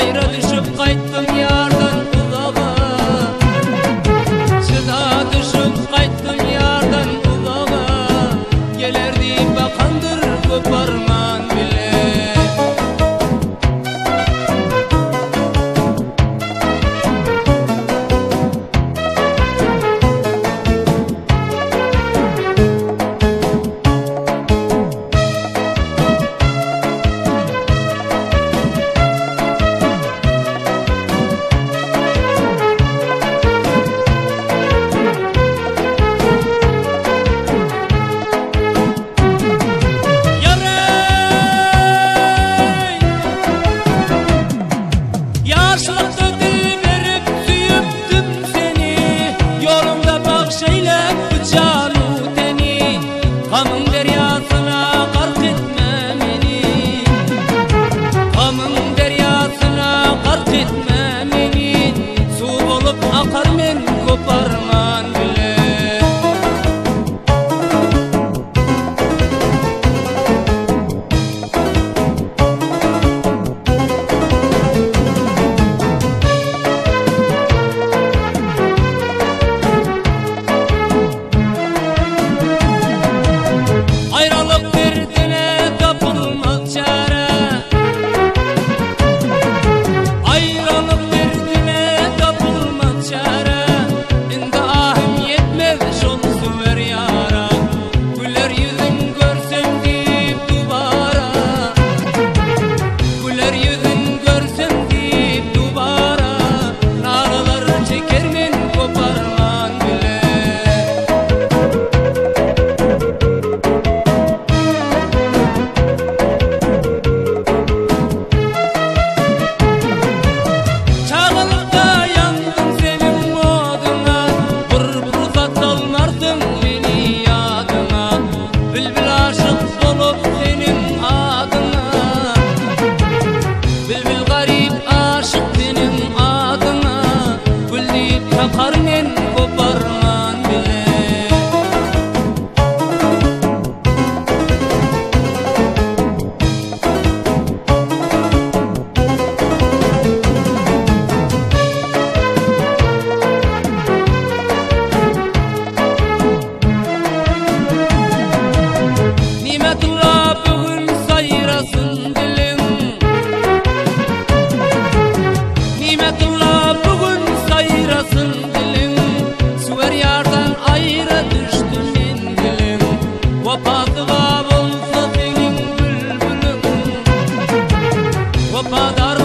Ayra düşüp kayttım yardan uzağa, çıda düşüp kayttım yardan uzağa. Gelerdi bakandır koparman bile. Gamın deryasına gark etme beni, gamın deryasına gark etme beni. Su olup akar men koparman bile. Ayrılık derdine kapılmaz çare, ayrılık derdine kapılmaz çare. İnde ahim yetmez şonsu ver yara, güler yüzün görsem deyip dubara, güler yüzün görsem deyip dubara. Nağlar çeker men koparman bile. Karnen koparman bile. Nimetullah bugün sayrasın dilim, Nimetullah bugün sayrasın dilim. Süver yardan ayrı düştüm mendilim. Vapadığa bolsa senin bülbülün, vapadar